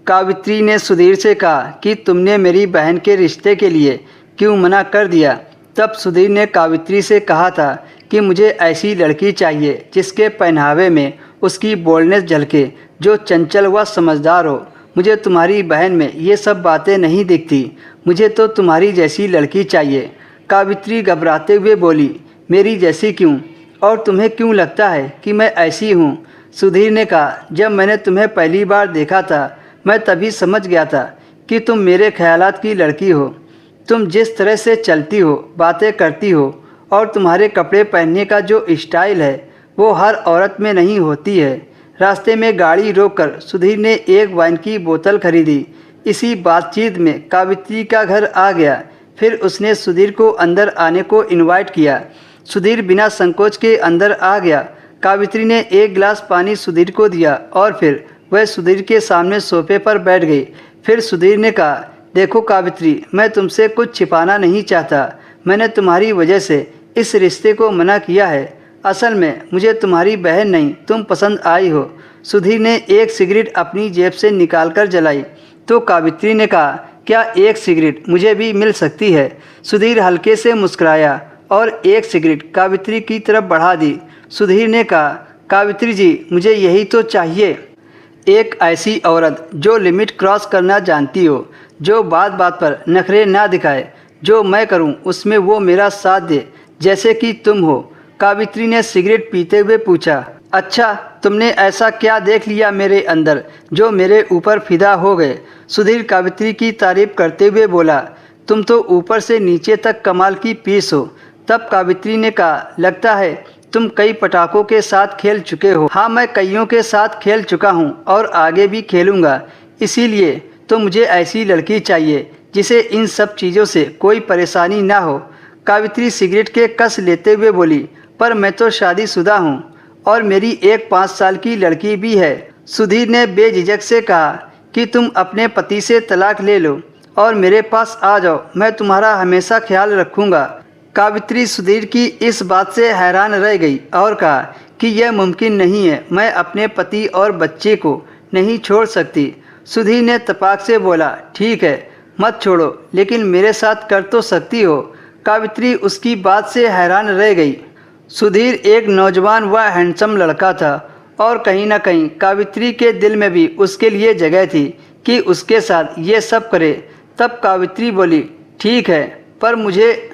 कावित्री ने सुधीर से कहा कि तुमने मेरी बहन के रिश्ते के लिए क्यों मना कर दिया। तब सुधीर ने कावित्री से कहा था कि मुझे ऐसी लड़की चाहिए जिसके पहनावे में उसकी बोल्डनेस झलके, जो चंचल व समझदार हो। मुझे तुम्हारी बहन में ये सब बातें नहीं दिखती, मुझे तो तुम्हारी जैसी लड़की चाहिए। कावित्री घबराते हुए बोली, मेरी जैसी क्यों, और तुम्हें क्यों लगता है कि मैं ऐसी हूँ? सुधीर ने कहा, जब मैंने तुम्हें पहली बार देखा था मैं तभी समझ गया था कि तुम मेरे ख्यालात की लड़की हो। तुम जिस तरह से चलती हो, बातें करती हो और तुम्हारे कपड़े पहनने का जो स्टाइल है वो हर औरत में नहीं होती है। रास्ते में गाड़ी रोककर सुधीर ने एक वाइन की बोतल खरीदी। इसी बातचीत में कावित्री का घर आ गया। फिर उसने सुधीर को अंदर आने को इनवाइट किया। सुधीर बिना संकोच के अंदर आ गया। कावित्री ने एक गिलास पानी सुधीर को दिया और फिर वह सुधीर के सामने सोफे पर बैठ गई। फिर सुधीर ने कहा, देखो कावित्री, मैं तुमसे कुछ छिपाना नहीं चाहता। मैंने तुम्हारी वजह से इस रिश्ते को मना किया है। असल में मुझे तुम्हारी बहन नहीं, तुम पसंद आई हो। सुधीर ने एक सिगरेट अपनी जेब से निकालकर जलाई तो कावित्री ने कहा, क्या एक सिगरेट मुझे भी मिल सकती है? सुधीर हल्के से मुस्कुराया और एक सिगरेट कावित्री की तरफ बढ़ा दी। सुधीर ने कहा, कावित्री जी, मुझे यही तो चाहिए, एक ऐसी औरत जो लिमिट क्रॉस करना जानती हो, जो बात बात पर नखरे ना दिखाए, जो मैं करूं उसमें वो मेरा साथ दे, जैसे कि तुम हो। कावित्री ने सिगरेट पीते हुए पूछा, अच्छा, तुमने ऐसा क्या देख लिया मेरे अंदर जो मेरे ऊपर फिदा हो गए? सुधीर कावित्री की तारीफ करते हुए बोला, तुम तो ऊपर से नीचे तक कमाल की पीस हो। तब कावित्री ने कहा, लगता है तुम कई पटाखों के साथ खेल चुके हो। हाँ, मैं कईयों के साथ खेल चुका हूँ और आगे भी खेलूँगा। इसीलिए तो मुझे ऐसी लड़की चाहिए जिसे इन सब चीज़ों से कोई परेशानी ना हो। कावित्री सिगरेट के कस लेते हुए बोली, पर मैं तो शादीशुदा हूँ और मेरी एक 5 साल की लड़की भी है। सुधीर ने बेझिझक से कहा कि तुम अपने पति से तलाक ले लो और मेरे पास आ जाओ, मैं तुम्हारा हमेशा ख्याल रखूँगा। कावित्री सुधीर की इस बात से हैरान रह गई और कहा कि यह मुमकिन नहीं है, मैं अपने पति और बच्चे को नहीं छोड़ सकती। सुधीर ने तपाक से बोला, ठीक है, मत छोड़ो, लेकिन मेरे साथ कर तो सकती हो। कावित्री उसकी बात से हैरान रह गई। सुधीर एक नौजवान व हैंडसम लड़का था और कहीं ना कहीं कावित्री के दिल में भी उसके लिए जगह थी कि उसके साथ ये सब करे। तब कावित्री बोली, ठीक है, पर मुझे